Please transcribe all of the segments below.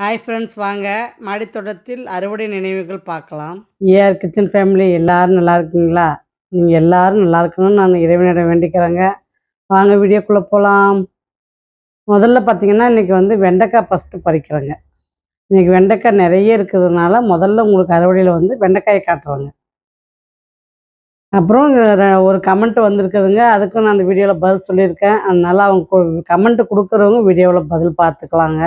Hi friends, வாங்க மாடித்தோட்டத்தில் அறுவடை நினைவுகள் பார்க்கலாம். ஏஆர் கிச்சன் ஃபேமிலி எல்லாரும் நல்லா இருக்கீங்களா? நீங்கள் எல்லாரும் நல்லா இருக்கணும்னு நான் இறைவனிடம் வேண்டிக்கிறேங்க. வாங்க வீடியோக்குள்ளே போகலாம். முதல்ல பார்த்தீங்கன்னா இன்றைக்கி வெண்டைக்காய் ஃபஸ்ட்டு பறிக்கிறேங்க. இன்றைக்கி வெண்டைக்காய் நிறைய இருக்கிறதுனால முதல்ல உங்களுக்கு அறுவடையில் வெண்டைக்காயை காட்டுறேங்க. அப்புறம் ஒரு கமெண்ட் வந்திருக்குதுங்க, அதுக்கும் நான் அந்த வீடியோவில் பதில் சொல்லியிருக்கேன். அதனால் அவங்க கமெண்ட் கொடுக்குறவங்க வீடியோவில் பதில் பார்த்துக்கலாங்க.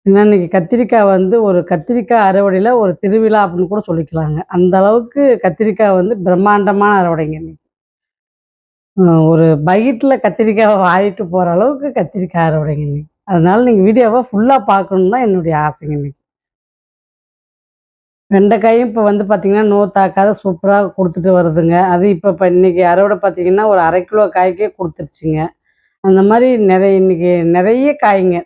ஏன்னா இன்றைக்கி கத்திரிக்காய் ஒரு கத்திரிக்காய் அறுவடையில் ஒரு திருவிழா அப்படின்னு கூட சொல்லிக்கலாங்க. அந்த அளவுக்கு கத்திரிக்காய் பிரம்மாண்டமான அறுவடைங்க இன்னைக்கு. ஒரு பக்கெட்டில் கத்திரிக்காயை வாங்கிட்டு போகிற அளவுக்கு கத்திரிக்காய் அறுவடைங்க இன்னைக்கு. அதனால் நீங்கள் வீடியோவை ஃபுல்லாக பார்க்கணுன்னு தான் என்னுடைய ஆசைங்க இன்னைக்கு. வெண்டைக்காயும் இப்போ பார்த்தீங்கன்னா நோய் தாக்காத சூப்பராக கொடுத்துட்டு வருதுங்க. அது இப்போ இன்றைக்கி அறுவடை பார்த்தீங்கன்னா ஒரு 1/2 கிலோ காய்க்கே கொடுத்துருச்சுங்க. அந்த மாதிரி இன்றைக்கி நிறைய காய்ங்க.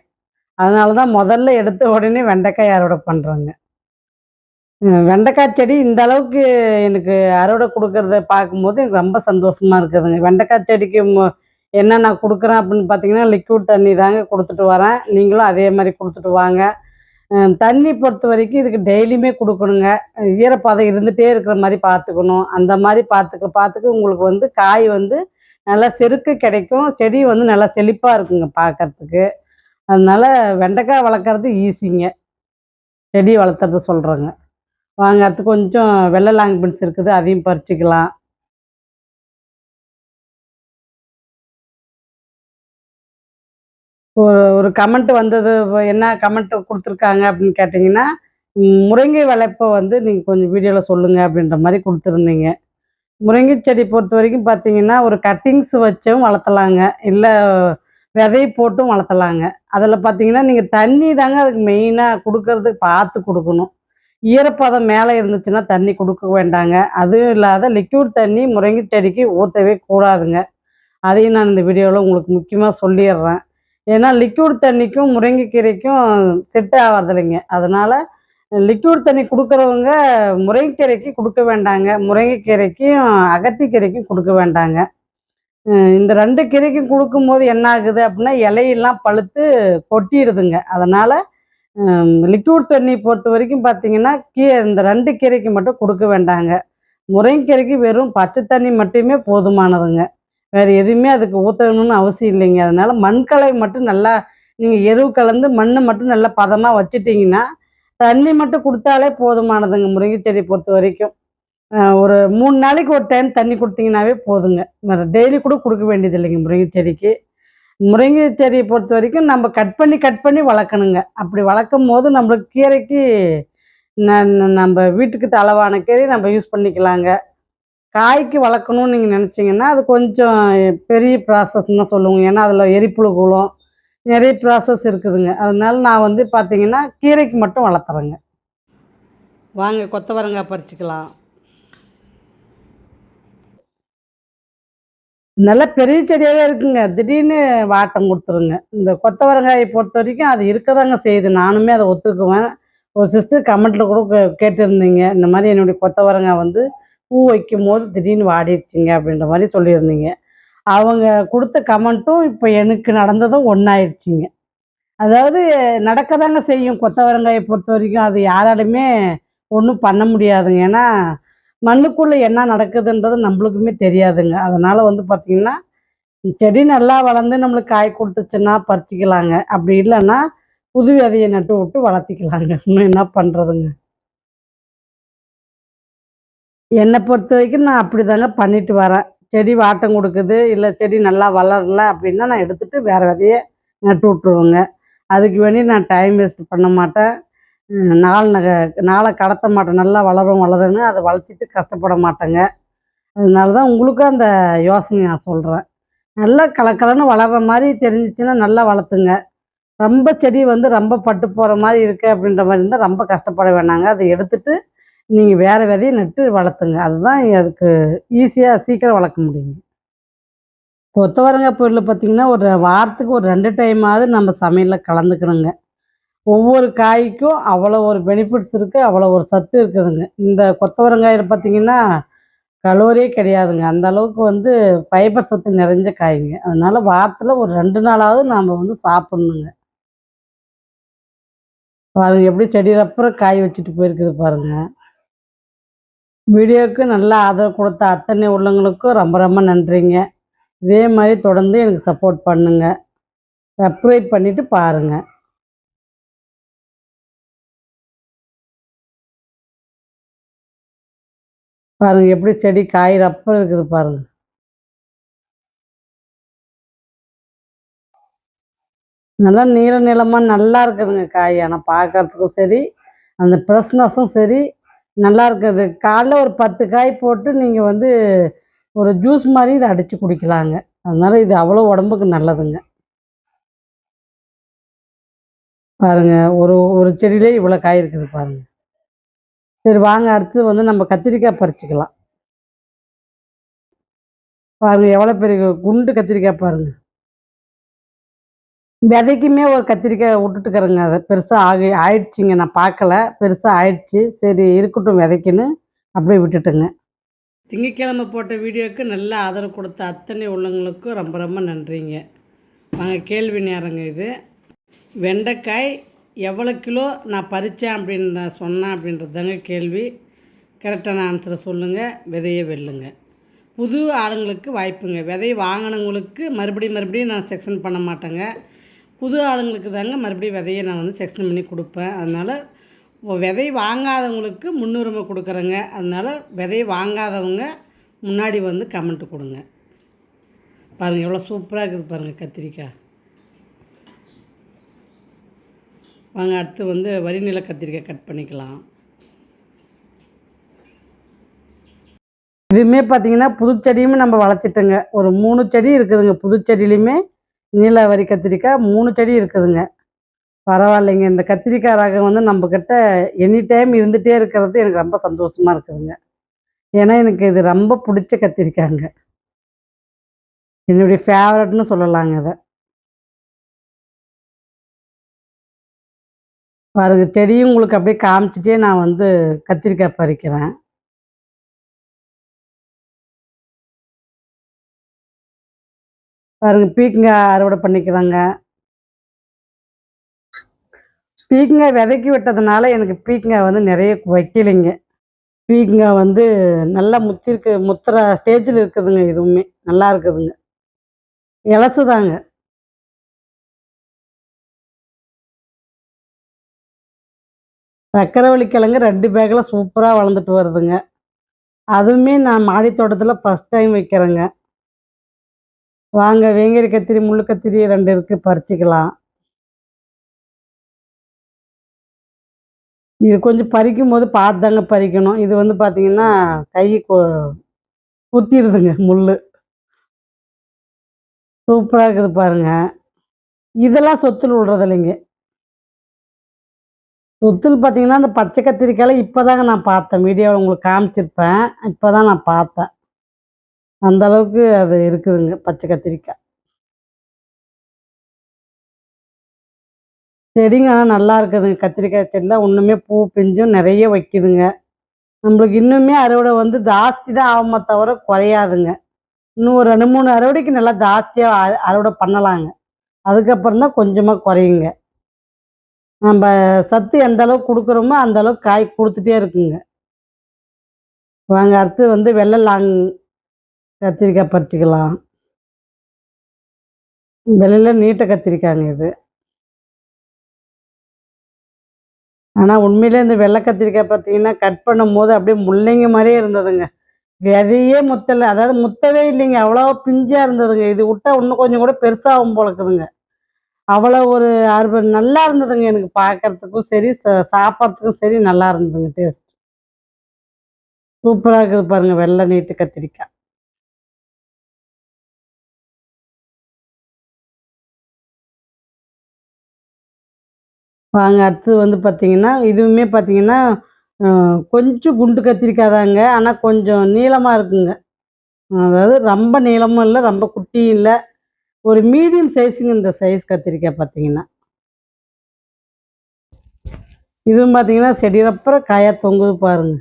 அதனால தான் முதல்ல எடுத்த உடனே வெண்டைக்காய் அறுவடை பண்ணுறோங்க. வெண்டைக்காய் செடி இந்த அளவுக்கு எனக்கு அறுவடை கொடுக்கறத பார்க்கும்போது எனக்கு ரொம்ப சந்தோஷமாக இருக்குதுங்க. வெண்டைக்காய் செடிக்கு என்ன நான் கொடுக்குறேன் அப்படின்னு பார்த்தீங்கன்னா, லிக்விட் தண்ணி தாங்க கொடுத்துட்டு வரேன். நீங்களும் அதே மாதிரி கொடுத்துட்டு வாங்க. தண்ணி பொறுத்த வரைக்கும் இதுக்கு டெய்லியுமே கொடுக்கணுங்க. ஈரப்பதம் இருந்துகிட்டே இருக்கிற மாதிரி பார்த்துக்கணும். அந்த மாதிரி பார்த்துக்க உங்களுக்கு காய் நல்லா செருக்கு கிடைக்கும். செடி நல்லா செழிப்பாக இருக்குங்க பார்க்கறதுக்கு. அதனால வெண்டைக்காய் வளர்க்குறது ஈஸிங்க. செடி வளர்த்துறது சொல்கிறேங்க. வாங்க அடுத்து கொஞ்சம் வெள்ளை லாங் பீன்ஸ் இருக்குது, அதையும் பறிச்சுக்கலாம். ஒரு கமெண்ட் வந்தது, என்ன கமெண்ட் கொடுத்துருக்காங்க அப்படின்னு கேட்டிங்கன்னா, முருங்கை வளர்ப்பை நீங்கள் கொஞ்சம் வீடியோவில் சொல்லுங்கள் அப்படின்ற மாதிரி கொடுத்துருந்தீங்க. முருங்கை செடி பொறுத்த வரைக்கும் பார்த்தீங்கன்னா, ஒரு கட்டிங்ஸ் வச்சும் வளர்த்தலாங்க, இல்லை விதை போட்டும் வளர்த்தலாங்க. அதில் பார்த்தீங்கன்னா நீங்கள் தண்ணி தாங்க அதுக்கு மெயினாக கொடுக்கறதுக்கு பார்த்து கொடுக்கணும். ஈரப்பதம் மேலே இருந்துச்சுன்னா தண்ணி கொடுக்க வேண்டாங்க. அதுவும் இல்லாத லிக்விட் தண்ணி முருங்கை செடிக்கு ஊற்றவே கூடாதுங்க. அதையும் நான் இந்த வீடியோவில் உங்களுக்கு முக்கியமாக சொல்லிடுறேன். ஏன்னா லிக்விட் தண்ணிக்கும் முருங்கைக்கீரைக்கும் செட் ஆகிறதில்லைங்க. அதனால் லிக்விட் தண்ணி கொடுக்குறவங்க முருங்கைக்கீரைக்கு கொடுக்க வேண்டாங்க, முருங்கைக்கீரைக்கும் அகத்திக்கீரைக்கும் கொடுக்க வேண்டாங்க. இந்த 2 கீரைக்கும் கொடுக்கும்போது என்ன ஆகுது அப்படின்னா, இலையெல்லாம் பழுத்து கொட்டிடுதுங்க. அதனால் லிக்விட் தண்ணி பொறுத்த வரைக்கும் பார்த்தீங்கன்னா, இந்த 2 கீரைக்கு மட்டும் கொடுக்க வேண்டாங்க. முருங்கைக்கீரைக்கு வெறும் பச்சை தண்ணி மட்டுமே போதுமானதுங்க. வேறு எதுவுமே அதுக்கு ஊற்றணும்னு அவசியம் இல்லைங்க. அதனால் மண்கலை மட்டும் நல்லா நீங்கள் எருவு கலந்து மண் மட்டும் நல்லா பதமாக வச்சுட்டிங்கன்னா, தண்ணி மட்டும் கொடுத்தாலே போதுமானதுங்க முருங்கை செடி பொறுத்த வரைக்கும். ஒரு 3 நாளைக்கு ஒரு டைம் தண்ணி கொடுத்தீங்கன்னாவே போதுங்க. டெய்லி கூட கொடுக்க வேண்டியது இல்லைங்க முருங்கை செடிக்கு. முருங்கை செடியை பொறுத்த வரைக்கும் நம்ம கட் பண்ணி வளர்க்கணுங்க. அப்படி வளர்க்கும் போது நம்மளுக்கு கீரைக்கு நம்ம வீட்டுக்கு அளவான கீரை நம்ம யூஸ் பண்ணிக்கலாங்க. காய்க்கு வளர்க்கணும்னு நீங்கள் நினச்சிங்கன்னா அது கொஞ்சம் பெரிய ப்ராசஸ்ன்னு தான் சொல்லுவோங்க. ஏன்னா அதில் எரிப்புழு கூலம் நிறைய ப்ராசஸ் இருக்குதுங்க. அதனால நான் பார்த்தீங்கன்னா கீரைக்கு மட்டும் வளர்த்துறேங்க. வாங்க கொத்தவரங்காய் பறிச்சுக்கலாம். நல்லா பெரிய செடியாகவே இருக்குங்க. திடீர்னு வாட்டம் கொடுத்துருங்க. இந்த கொத்தவரங்காயை பொறுத்த வரைக்கும் அது இருக்கதாங்க செய்யுது. நானுமே அதை ஒத்துக்குவேன். ஒரு சிஸ்டர் கமெண்ட்டில் கூட கேட்டிருந்தீங்க, இந்த மாதிரி என்னுடைய கொத்தவரங்காய் பூ வைக்கும்போது திடீர்னு வாடிடுச்சிங்க அப்படின்ற மாதிரி சொல்லியிருந்தீங்க. அவங்க கொடுத்த கமெண்ட்டும் இப்போ எனக்கு நடந்ததும் ஒன்றாயிடுச்சிங்க. அதாவது நடக்கதாங்க செய்யும். கொத்தவரங்காயை பொறுத்த வரைக்கும் அது யாராலுமே ஒன்றும் பண்ண முடியாதுங்க. ஏன்னா மண்ணுக்குள்ளே என்ன நடக்குதுன்றது நம்மளுக்குமே தெரியாதுங்க. அதனால் பார்த்திங்கன்னா செடி நல்லா வளர்ந்து நம்மளுக்கு காய் கொடுத்துச்சுன்னா பறிச்சிக்கலாங்க. அப்படி இல்லைன்னா புது விதையை நட்டு விட்டு வளர்த்திக்கலாங்க. இன்னும் என்ன பண்ணுறதுங்க. என்னை பொறுத்த வரைக்கும் நான் அப்படி தாங்க பண்ணிட்டு வரேன். செடி வாட்டம் கொடுக்குது, இல்லை செடி நல்லா வளரல அப்படின்னா நான் எடுத்துகிட்டு வேறு விதையை நட்டு விட்ருவேங்க. அதுக்கு வேண்டி நான் டைம் வேஸ்ட் பண்ண மாட்டேன். நாளை கடத்த மாட்டேன். நல்லா வளருன்னு அதை வளர்த்திட்டு கஷ்டப்பட மாட்டேங்க. அதனால தான் உங்களுக்கும் அந்த யோசனை நான் சொல்கிறேன். நல்லா கலக்கலன்னு வளர்கிற மாதிரி தெரிஞ்சிச்சுன்னா நல்லா வளர்த்துங்க. ரொம்ப செடி ரொம்ப பட்டு போகிற மாதிரி இருக்குது அப்படின்ற மாதிரி இருந்தால் ரொம்ப கஷ்டப்பட வேணாங்க. அதை எடுத்துகிட்டு நீங்கள் வேறு விதையை நட்டு வளர்த்துங்க. அதுதான் அதுக்கு ஈஸியாக சீக்கிரம் வளர்க்க முடியுங்க. கொத்தவரங்காய் பொருள் பார்த்திங்கன்னா ஒரு வாரத்துக்கு ஒரு 2 டைமாவது நம்ம சமையலில் கலந்துக்கணுங்க. ஒவ்வொரு காய்க்கும் அவ்வளோ ஒரு பெனிஃபிட்ஸ் இருக்குது, அவ்வளோ ஒரு சத்து இருக்குதுங்க. இந்த கொத்தவரங்காயில் பார்த்திங்கன்னா கலோரியே கிடையாதுங்க. அந்த அளவுக்கு வந்து ஃபைபர் சத்து நிறைஞ்ச காய்ங்க. அதனால வாரத்துல ஒரு 2 நாளாவது நாம வந்து சாப்பிடணுங்க. பாருங்க எப்படி செடியில அப்புறம் காய் வச்சுட்டு போயிருக்குது பாருங்க. வீடியோவுக்கு நல்லா ஆதரவு கொடுத்த அத்தனை உள்ளவங்களுக்கும் ரொம்ப ரொம்ப நன்றிங்க. இதே மாதிரி தொடர்ந்து எனக்கு சப்போர்ட் பண்ணுங்க. சப்ஸ்கிரைப் பண்ணிட்டு பாருங்க. பாருங்க எப்படி செடி காய் அப்புறம் இருக்குது பாருங்க. நல்லா நீள நீளமா நல்லா இருக்குதுங்க காய். ஆனா பார்க்கறதுக்கும் சரி, அந்த ஃப்ரெஷ்னஸும் சரி நல்லா இருக்குது. காலைல ஒரு 10 காய் போட்டு நீங்க வந்து ஒரு ஜூஸ் மாரி இத அடிச்சு குடிக்கலாங்க. அதனால இது அவ்வளோ உடம்புக்கு நல்லதுங்க. பாருங்க ஒரு ஒரு செடியிலே இவ்வளோ காய் இருக்குது பாருங்க. சரி வாங்க அடுத்து வந்து நம்ம கத்திரிக்காய் பறிச்சுக்கலாம். பாருங்க எவ்வளோ பெரிய குண்டு கத்திரிக்காய் பாருங்க. விதைக்குமே ஒரு கத்திரிக்காய் விட்டுட்டுக்கிறேங்க. அத பெருசா ஆயிடுச்சுங்க. நான் பார்க்கல. பெருசா ஆயிடுச்சு. சரி இருக்கட்டும் விதைக்குன்னு அப்படியே விட்டுட்டேங்க. திங்கட்கிழமை போட்ட வீடியோவுக்கு நல்ல ஆதரவு கொடுத்த அத்தனை உள்ளவங்களுக்கும் ரொம்ப ரொம்ப நன்றிங்க. வாங்க கேள்வி நேரங்க இது. வெண்டைக்காய் எவ்வளோ கிலோ நான் பறித்தேன் அப்படின்னு நான் சொன்னேன் அப்படின்றது தாங்க கேள்வி. கரெக்டான ஆன்சரை சொல்லுங்கள். விதையை வெல்லுங்க. புது ஆளுங்களுக்கு வாய்ப்புங்க. விதை வாங்கினவங்களுக்கு மறுபடியும் நான் செக்ஷன் பண்ண மாட்டேங்க. புது ஆளுங்களுக்கு தாங்க மறுபடியும் விதையை நான் வந்து செக்ஷன் பண்ணி கொடுப்பேன். அதனால் விதை வாங்காதவங்களுக்கு முன்னுரிமை கொடுக்குறேங்க. அதனால் விதை வாங்காதவங்க முன்னாடி வந்து கமெண்ட் கொடுங்க. பாருங்கள் எவ்வளோ சூப்பராக இருக்குது பாருங்கள் கத்திரிக்காய். வாங்க அடுத்து வந்து வரிநில கத்திரிக்காய் கட் பண்ணிக்கலாம். இதுவுமே பார்த்தீங்கன்னா புது செடியுமே நம்ம வளர்ச்சிட்டோங்க. ஒரு 3 செடி இருக்குதுங்க. புது செடியிலையுமே நீல வரி கத்திரிக்காய் 3 செடி இருக்குதுங்க. பரவாயில்லைங்க. இந்த கத்திரிக்காய் ரகம் வந்து நம்மக்கிட்ட எனி டைம் இருந்துகிட்டே இருக்கிறது எனக்கு ரொம்ப சந்தோஷமாக இருக்குதுங்க. ஏன்னா எனக்கு இது ரொம்ப பிடிச்ச கத்திரிக்காய்ங்க. என்னுடைய ஃபேவரட்னு சொல்லலாங்க இதை. பாருங்க செடியும் உங்களுக்கு அப்படியே காமிச்சிட்டே நான் வந்து கத்திரிக்காய் பறிக்கிறேன். பாருங்க பீக்கங்காய் அறுவடை பண்ணிக்கிறாங்க. பீக்கங்காய் விதைக்கு விட்டதுனால எனக்கு பீக்கங்காய் வந்து நிறைய வைக்கலைங்க. பீக்கங்காய் வந்து நல்லா முத்துற ஸ்டேஜில் இருக்குதுங்க. இதுவுமே நல்லா இருக்குதுங்க. இலசுதாங்க. சக்கரவள்ளி கிழங்கு 2 பேக்கில் சூப்பராக வளர்ந்துட்டு வருதுங்க. அதுவுமே நான் மாடி தோட்டத்தில் ஃபஸ்ட் டைம் வைக்கிறேங்க. வாங்க வேங்கரி கத்திரி முள்ளு கத்திரி 2 இருக்குது பறிச்சிக்கலாம். இது கொஞ்சம் பறிக்கும்போது பார்த்து தாங்க பறிக்கணும். இது வந்து பார்த்தீங்கன்னா கை குத்திடுதுங்க முள்ளு. சூப்பராக இருக்குது பாருங்க. இதெல்லாம் சொத்தில் விடுறது இல்லைங்க. சொத்தில் பார்த்தீங்கன்னா அந்த பச்சை கத்திரிக்காயில் இப்போ தாங்க நான் பார்த்தேன். வீடியோவில் உங்களுக்கு காமிச்சிருப்பேன். இப்போ தான் நான் பார்த்தேன். அந்த அளவுக்கு அது இருக்குதுங்க பச்சை கத்திரிக்காய். செடிங்க ஆனால் நல்லா இருக்குதுங்க. கத்திரிக்காய் செடிலாம் இன்னுமே பூ பிஞ்சும் நிறைய வைக்குதுங்க. நம்மளுக்கு இன்னுமே அறுவடை வந்து ஜாஸ்தி தான் ஆகுமே தவிர குறையாதுங்க. இன்னும் ஒரு 2, 3 அறுவடைக்கு நல்லா ஜாஸ்தியாக அறுவடை பண்ணலாங்க. அதுக்கப்புறம் தான் கொஞ்சமாக குறையுங்க. நம்ம சத்து எந்த அளவுக்கு கொடுக்குறோமோ அந்த அளவுக்கு காய் கொடுத்துட்டே இருக்குங்க. வாங்க அடுத்து வந்து வெள்ளை கத்திரிக்காய் பறிச்சுக்கலாம். வெள்ளையில் நீட்ட கத்திரிக்காய்ங்க இது. ஆனால் உண்மையிலே இந்த வெள்ளை கத்திரிக்காய் பார்த்தீங்கன்னா கட் பண்ணும்போது அப்படியே முள்ளங்கி மாதிரியே இருந்ததுங்க. விதையே முத்தலை, அதாவது முத்தவே இல்லைங்க. அவ்வளோ பிஞ்சாக இருந்ததுங்க. இது விட்டா இன்னும் கொஞ்சம் கூட பெருசாகும் போல இருக்குதுங்க. அவ்வளோ ஒரு நல்லா இருந்ததுங்க. எனக்கு பார்க்கறதுக்கும் சரி சாப்பிட்றதுக்கும் சரி நல்லா இருந்ததுங்க டேஸ்ட். சூப்பராக இருக்குது பாருங்க வெள்ளை நீட்டு கத்திரிக்காய். வாங்க அடுத்தது வந்து பார்த்தீங்கன்னா இதுவுமே பார்த்தீங்கன்னா கொஞ்சம் குண்டு கத்திரிக்காய் தாங்க. ஆனால் கொஞ்சம் நீளமாக இருக்குங்க. அதாவது ரொம்ப நீளமும் இல்லை, ரொம்ப குட்டியும் இல்லை. ஒரு மீடியம் சைஸுங்க இந்த சைஸ் கத்திரிக்காய் பார்த்தீங்கன்னா. இதுவும் பார்த்தீங்கன்னா செடியப்புறம் காயாக தொங்குது பாருங்க.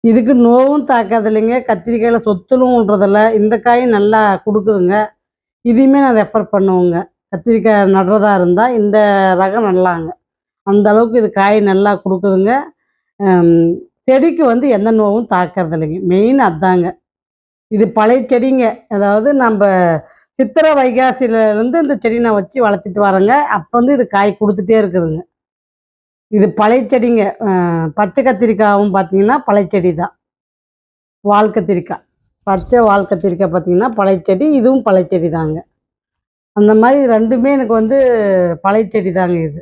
இதுக்கு நோவும் தாக்காது இல்லைங்க. கத்திரிக்காயில் சொத்தலும்ன்றதில்ல. இந்த காயும் நல்லா கொடுக்குதுங்க. இதையுமே நான் ரெஃபர் பண்ணுவேங்க. கத்திரிக்காய் நடுறதா இருந்தால் இந்த ரகம் நல்லாங்க. அந்த அளவுக்கு இது காய் நல்லா கொடுக்குதுங்க. செடிக்கு வந்து எந்த நோவும் தாக்கறது இல்லைங்க. மெயின் அதாங்க. இது பழைய செடிங்க. அதாவது நம்ப சித்திரை வைகாசியிலேருந்து இந்த செடி நான் வச்சு வளர்த்துட்டு வரேங்க. அப்போ வந்து இது காய் கொடுத்துட்டே இருக்குதுங்க. இது பழைய செடிங்க. பச்சை கத்திரிக்காயும் பார்த்தீங்கன்னா பழைய செடி தான். வால் கத்திரிக்காய். பச்சை வால் கத்திரிக்காய் பார்த்தீங்கன்னா பழைய செடி. இதுவும் பழைய செடி தாங்க. அந்த மாதிரி 2மே எனக்கு வந்து பழைய செடி தாங்க இது.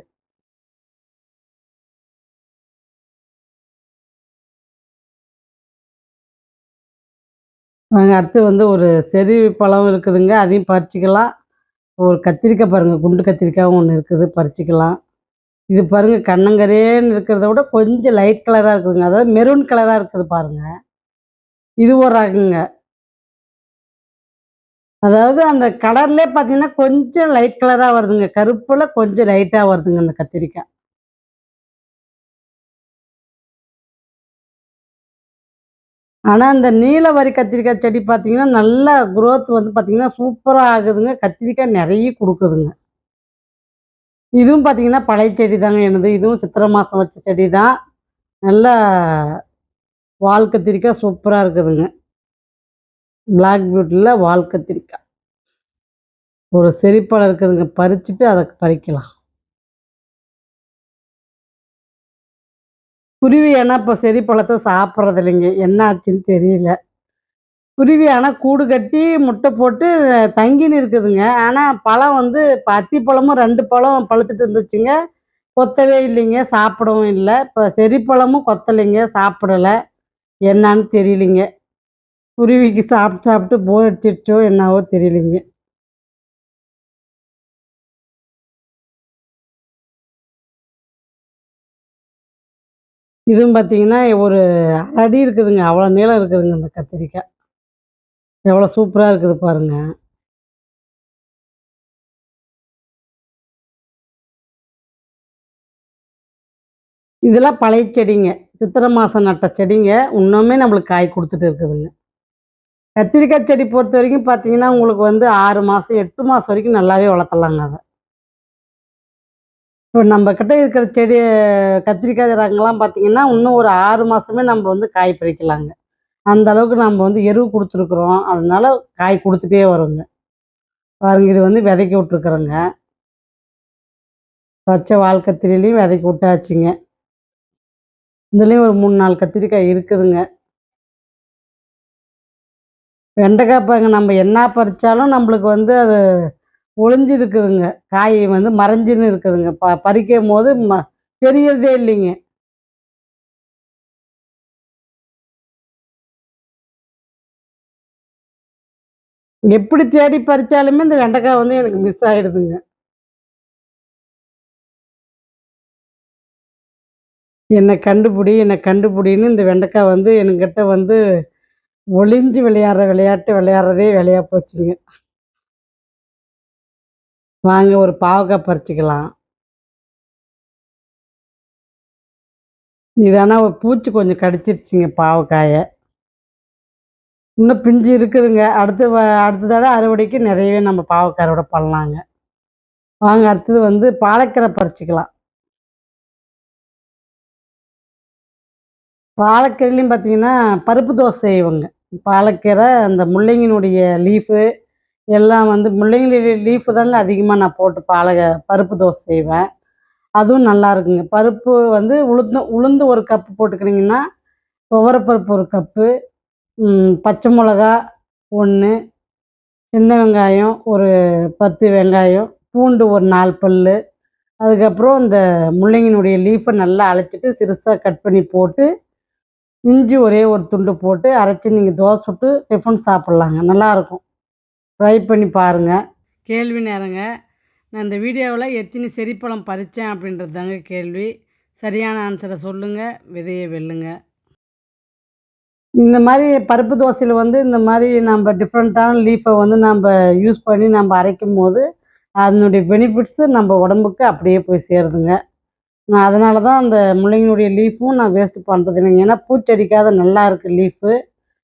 அடுத்து வந்து ஒரு செர்ரி பழம் இருக்குதுங்க. அதையும் பறிச்சுக்கலாம். ஒரு கத்திரிக்காய் பாருங்க, குண்டு கத்திரிக்காயும் ஒன்று இருக்குது, பறிச்சுக்கலாம். இது பாருங்க கண்ணங்கரேன்னு இருக்கிறத விட கொஞ்சம் லைட் கலராக இருக்குதுங்க. அதாவது மெரூன் கலராக இருக்குது பாருங்க. இது ஒரு ரகங்க. அதாவது அந்த கலர்லேயே பார்த்தீங்கன்னா கொஞ்சம் லைட் கலராக வருதுங்க. கருப்பில் கொஞ்சம் லைட்டாக வருதுங்க அந்த கத்திரிக்காய். ஆனால் அந்த நீலவரி கத்திரிக்காய் செடி பார்த்தீங்கன்னா நல்லா குரோத் வந்து பார்த்தீங்கன்னா சூப்பராக ஆகுதுங்க. கத்திரிக்காய் நிறைய கொடுக்குதுங்க. இதுவும் பார்த்தீங்கன்னா பழைய செடி தாங்க எனது. இதுவும் சித்திரை மாதம் வச்ச செடி தான். நல்லா வால் கத்திரிக்காய் சூப்பராக இருக்குதுங்க. பிளாக் பியூட்டியில் வால் கத்திரிக்காய். ஒரு செரிப்பழம் இருக்குதுங்க. பறிச்சுட்டு அதை பறிக்கலாம். குருவி ஆனால் இப்போ செரிப்பழத்தை சாப்பிட்றது இல்லைங்க. என்ன ஆச்சுன்னு தெரியல. குருவி ஆனால் கூடு கட்டி முட்டை போட்டு தங்கின்னு இருக்குதுங்க. ஆனால் பழம் வந்து இப்போ அத்திப்பழமும் 2 பழம் பழுத்துட்டு இருந்துச்சுங்க. கொத்தவே இல்லைங்க. சாப்பிடவும் இல்லை. இப்போ செரிப்பழமும் கொத்தலைங்க. சாப்பிடலை. என்னான்னு தெரியலிங்க. குருவிக்கு சாப்பிட்டு சாப்பிட்டு போர் அடிச்சிருச்சோ என்னவோ தெரியலிங்க. இதுவும் பார்த்தீங்கன்னா ஒரு 1/2 அடி இருக்குதுங்க. அவ்வளோ நீளம் இருக்குதுங்க இந்த கத்திரிக்காய். எவ்வளோ சூப்பராக இருக்குது பாருங்க. இதெல்லாம் பழைய செடிங்க. சித்திரை மாதம் நட்ட செடிங்க. இன்னுமே நம்மளுக்கு காய் கொடுத்துட்டு இருக்குதுங்க. கத்திரிக்காய் செடி பொறுத்த வரைக்கும் பார்த்தீங்கன்னா உங்களுக்கு வந்து 6 மாதம் 8 மாதம் வரைக்கும் நல்லாவே வளர்த்தலாங்க அதை. இப்போ நம்ம கிட்ட இருக்கிற செடி கத்திரிக்காய் ரகங்கள்லாம் பார்த்தீங்கன்னா இன்னும் ஒரு 6 மாதமே நம்ம வந்து காய் பறிக்கலாங்க. அந்த அளவுக்கு நம்ம வந்து எருவு கொடுத்துருக்குறோம். அதனால காய் கொடுத்துட்டே வருங்க. பாருங்க இது வந்து விதைக்க விட்ருக்குறோங்க. பச்சை வால் கத்திரிலையும் விதைக்க விட்டாச்சுங்க. இதுலேயும் ஒரு 3 4 கத்திரிக்காய் இருக்குதுங்க. வெண்டைக்காய் பாருங்க நம்ம என்ன பறிச்சாலும் நம்மளுக்கு வந்து அது ஒளிஞ்சு இருக்குதுங்க. காய் வந்து மறைஞ்சுன்னு இருக்குதுங்க. பறிக்கும்போது தெரியறதே இல்லைங்க. எப்படி தேடி பறிச்சாலுமே இந்த வெண்டைக்காய் வந்து எனக்கு மிஸ் ஆயிடுதுங்க. என்ன கண்டுபிடின்னு இந்த வெண்டைக்காய் வந்து என்கிட்ட வந்து ஒளிஞ்சு விளையாடுற விளையாட்டு விளையாடுறதே வேலையா போச்சுங்க. வாங்க ஒரு பாவக்காய் பறிச்சுக்கலாம். இது ஆனா ஒரு பூச்சி கொஞ்சம் கடிச்சிருச்சுங்க பாவக்காய. இன்னும் பிஞ்சு இருக்குதுங்க. அடுத்த தடவை அறுவடைக்கு நிறையவே நம்ம பாவக்காய் அறுவடை பண்ணலாங்க. வாங்க அடுத்தது வந்து பாலக்கீரை பறிச்சுக்கலாம். பாலக்கீரையிலையும் பார்த்தீங்கன்னா பருப்பு தோசை செய்வோங்க. பாலக்கீரை அந்த முள்ளங்கியினுடைய லீஃபு எல்லாம் வந்து முள்ளங்கி லீஃபு தாங்க அதிகமாக நான் போட்டு பருப்பு தோசை செய்வேன். அதுவும் நல்லா இருக்குங்க. பருப்பு வந்து உளுந்து 1 கப்பு போட்டுக்கிட்டிங்கன்னா, துவரப்பருப்பு 1 கப்பு, பச்சை மிளகா 1, சின்ன வெங்காயம் ஒரு 10 வெங்காயம், பூண்டு ஒரு 4 பல்லு, அதுக்கப்புறம் இந்த முள்ளங்கியினுடைய லீஃபை நல்லா அழைச்சிட்டு சிறுசாக கட் பண்ணி போட்டு, இஞ்சி ஒரே ஒரு துண்டு போட்டு அரைச்சி நீங்கள் தோசை சுட்டு டிஃபன் சாப்பிட்லாங்க. நல்லாயிருக்கும். ட்ரை பண்ணி பாருங்கள். கேள்வி நேரங்க. நான் இந்த வீடியோவில் எத்தனை செரிப்பழம் பறித்தேன் அப்படின்றது தாங்க கேள்வி. சரியான ஆன்சரை சொல்லுங்கள். விதையை வெல்லுங்க. இந்த மாதிரி பருப்பு தோசையில் வந்து இந்த மாதிரி நம்ம டிஃப்ரெண்ட்டான லீஃபை வந்து நம்ம யூஸ் பண்ணி நம்ம அரைக்கும் போது அதனுடைய பெனிஃபிட்ஸு நம்ம உடம்புக்கு அப்படியே போய் சேருதுங்க. நான் அதனால தான் அந்த முள்ளங்கியினுடைய லீஃபும் நான் வேஸ்ட் பண்ணுறது இல்லைங்க. ஏன்னா பூச்செடிக்காத நல்லா இருக்குது லீஃபு.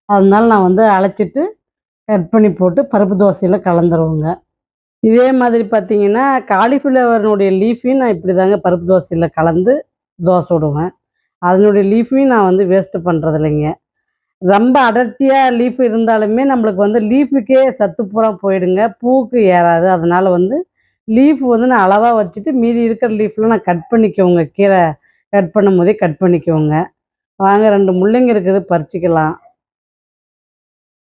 அதனால நான் வந்து அழைச்சிட்டு கட் பண்ணி போட்டு பருப்பு தோசையில் கலந்துருவேங்க. இதே மாதிரி பார்த்தீங்கன்னா, காலிஃப்ளவரினுடைய லீஃபையும் நான் இப்படி தாங்க பருப்பு தோசையில் கலந்து தோசை சுடுவேன். அதனுடைய லீஃபையும் நான் வந்து வேஸ்ட்டு பண்ணுறது இல்லைங்க. ரொம்ப அடர்த்தியாக லீஃப் இருந்தாலுமே நம்மளுக்கு வந்து லீஃபுக்கே சத்து பூரா போயிடுங்க. பூவுக்கு ஏறாது. அதனால வந்து லீஃப் வந்து நான் அளவா வச்சுட்டு மீதி இருக்கிற லீஃப்லாம் நான் கட் பண்ணிக்குவேங்க. கீரை கட் பண்ணும்போதே கட் பண்ணிக்குவேங்க. வாங்க 2 முள்ளங்கி இருக்குது பறிச்சுக்கலாம்.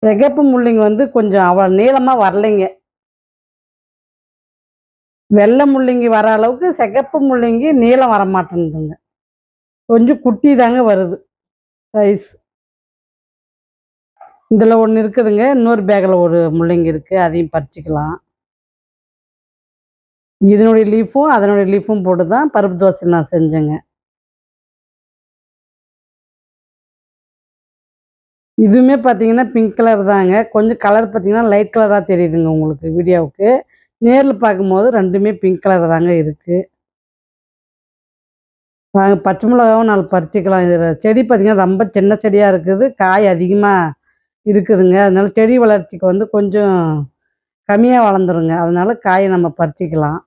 சிகப்பு முள்ளங்கி வந்து கொஞ்சம் அவ்வளோ நீளமா வரலைங்க. வெள்ளை முள்ளங்கி வர அளவுக்கு சிகப்பு முள்ளங்கி நீளம் வரமாட்டேன்துங்க. கொஞ்சம் குட்டி தாங்க வருது சைஸ். இதில் ஒன்று இருக்குதுங்க. இன்னொரு பேக்கில் ஒரு முள்ளங்கி இருக்குது. அதையும் பறிச்சுக்கலாம். இதனுடைய லீஃபும் அதனுடைய லீஃபும் போட்டு தான் பருப்பு தோசை நான் செஞ்சேங்க. இதுவுமே பார்த்தீங்கன்னா பிங்க் கலர் தாங்க. கொஞ்சம் கலர் பார்த்தீங்கன்னா லைட் கலரா தெரியுதுங்க உங்களுக்கு வீடியோவுக்கு. நேர்ல பார்க்கும்போது 2மே பிங்க் கலர் தாங்க இருக்கு. வாங்க பச்சை மிளகாவும் 4 பறிச்சுக்கலாம். இதில செடி பார்த்தீங்கன்னா ரொம்ப சின்ன செடியா இருக்குது. காய் அதிகமா இருக்குதுங்க. அதனால செடி வளர்ச்சிக்கு வந்து கொஞ்சம் கம்மியா வளர்ந்துருங்க. அதனால காய நம்ம பறிச்சுக்கலாம்.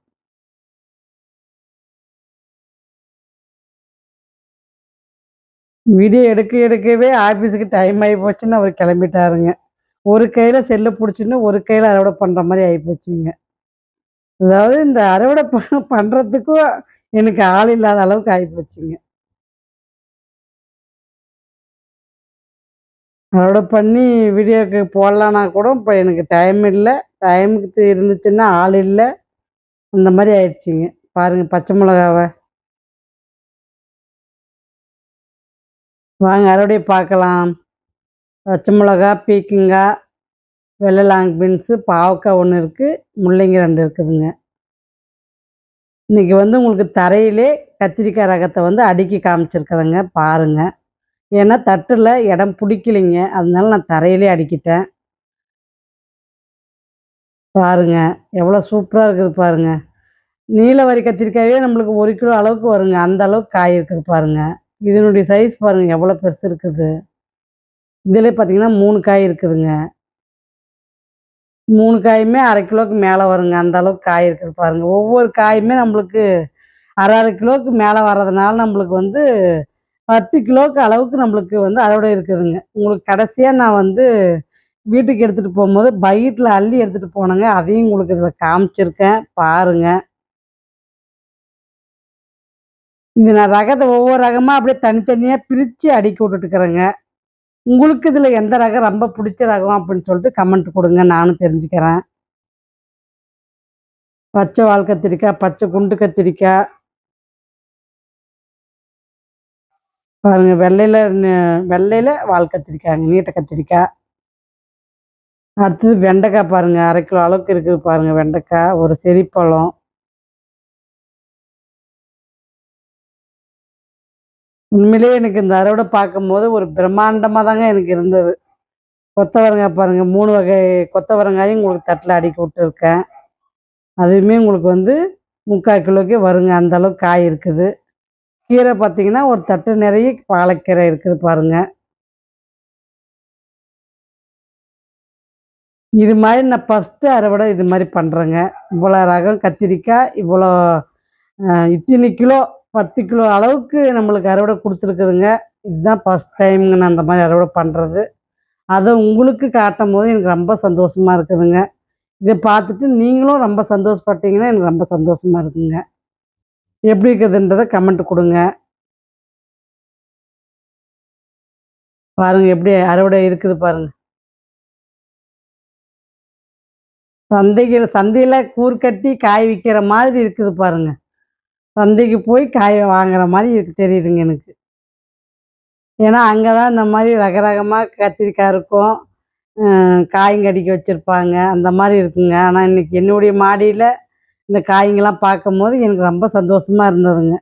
வீடியோ எடுக்கவே ஆஃபீஸுக்கு டைம் ஆகி போச்சுன்னு அவர் கிளம்பிட்டாருங்க. ஒரு கையில செல்ல புடிச்சுன்னு, ஒரு கையில அறுவடை பண்ற மாரி ஆயிப்போச்சுங்க. அதாவது இந்த அறுவடை பண்றதுக்கும் எனக்கு ஆள் இல்லாத அளவுக்கு ஆயிப்போச்சுங்க. அறுவடை பண்ணி வீடியோக்கு போடலான்னா கூட இப்ப எனக்கு டைம் இல்ல. டைமுக்கு இருந்துச்சுன்னா ஆள் இல்ல. அந்த மாரி ஆயிடுச்சுங்க. பாருங்க பச்சை மிளகாவ. வாங்க அறுவடைய பார்க்கலாம். பச்சை மிளகா, பீர்க்கங்கா, வெள்ளை லாங் பீன்ஸு, பாவக்காய் 1 இருக்கு. முள்ளங்கி 2 இருக்குதுங்க. இன்னைக்கு வந்து உங்களுக்கு தரையிலே கத்திரிக்காய் ரகத்த வந்து அடுக்கி காமிச்சிருக்கிறேங்க பாருங்க. ஏன்னா தட்டுல இடம் புடிக்கலைங்க. அதனால நான் தரையிலே அடுக்கிட்டேன். பாருங்க எவ்வளோ சூப்பரா இருக்குது பாருங்க. நீலவரி கத்திரிக்காயே நம்மளுக்கு 1 கிலோ அளவுக்கு வருங்க. அந்த அளவுக்கு காய் இருக்குது பாருங்க. இதனுடைய சைஸ் பாருங்க எவ்வளோ பெருசு இருக்குது. இதிலே பார்த்தீங்கன்னா 3 காய் இருக்குதுங்க. 3 காயுமே 1/2 கிலோவுக்கு மேல வருங்க. அந்த அளவுக்கு காய் இருக்குது பாருங்க. ஒவ்வொரு காயுமே நம்மளுக்கு 1/2 கிலோவுக்கு மேல வர்றதுனால நம்மளுக்கு வந்து 10 கிலோவுக்கு அளவுக்கு நம்மளுக்கு வந்து அறுவடை இருக்குதுங்க. உங்களுக்கு கடைசியா நான் வந்து வீட்டுக்கு எடுத்துட்டு போம்போது பக்கெட்ல அள்ளி எடுத்துட்டு போனேங்க. அதையும் உங்களுக்கு இதில காமிச்சிருக்கேன் பாருங்க. இது நான் ரகத்த ஒவ்வொரு ரகமா அப்படியே தனித்தனியா பிரிச்சு அடுக்கி விட்டுட்டுருக்கிறேங்க. உங்களுக்கு இதில எந்த ரகம் ரொம்ப புடிச்ச ரகம் அப்படின்னு சொல்லிட்டு கமெண்ட் குடுங்க. நானும் தெரிஞ்சுக்கிறேன். பச்சை வால் கத்திரிக்காய், பச்சை குண்டு கத்திரிக்காய். பாருங்க வெள்ளையில வால் கத்திரிக்காய்ங்க. நீட்ட கத்திரிக்காய். அடுத்தது வெண்டைக்காய் பாருங்க. 1/2 கிலோ அளவுக்கு இருக்குது பாருங்க வெண்டைக்காய். ஒரு செரிப்பழம். உண்மையிலேயே எனக்கு இந்த அறுவடை பார்க்கும்போது ஒரு பிரம்மாண்டமா தாங்க எனக்கு இருந்தது. கொத்தவரங்காய் பாருங்க. 3 வகை கொத்தவரங்காயும் உங்களுக்கு தட்டுல அடுக்கி விட்டுருக்கேன். அதுவுமே உங்களுக்கு வந்து 3/4 கிலோக்கே வருங்க. அந்த அளவுக்கு காய் இருக்குது. கீரை பார்த்தீங்கன்னா, ஒரு தட்டு நிறைய பாலக்கீரை இருக்குது பாருங்க. இது மாரி நான் ஃபர்ஸ்ட்டு அறுவடை இது மாரி பண்றேங்க. இவ்வளோ ரகம் கத்திரிக்காய், இவ்வளோ இத்தனி கிலோ 10 கிலோ அளவுக்கு நம்மளுக்கு அறுவடை குடுத்துருக்குதுங்க. இதுதான் ஃபர்ஸ்ட் டைம்ங்க நான் அந்த மாரி அறுவடை பண்றது. அத உங்களுக்கு காட்டும்போது எனக்கு ரொம்ப சந்தோஷமா இருக்குதுங்க. இத பார்த்துட்டு நீங்களும் ரொம்ப சந்தோஷப்பட்டீங்கன்னா, எனக்கு ரொம்ப சந்தோஷமா இருக்குங்க. எப்படி இருக்குதுன்றத கமெண்ட் குடுங்க. பாருங்க எப்படி அறுவடை இருக்குது பாருங்க. சந்தையில கூறு கட்டி காய் விக்கிற மாதிரி இருக்குது பாருங்க. சந்தைக்கு போய் காய வாங்குற மாரி இருக்கு தெரியுதுங்க எனக்கு. ஏன்னா, அங்க தான் இந்த மாரி ரகரகமா கத்திரிக்காய் இருக்கும். காய்ங்க அடுக்கி வச்சிருப்பாங்க. அந்த மாரி இருக்குங்க. ஆனா, இன்னைக்கு என்னுடைய மாடியில இந்த காய்ங்கலாம் பார்க்கும்போது எனக்கு ரொம்ப சந்தோஷமா இருந்ததுங்க.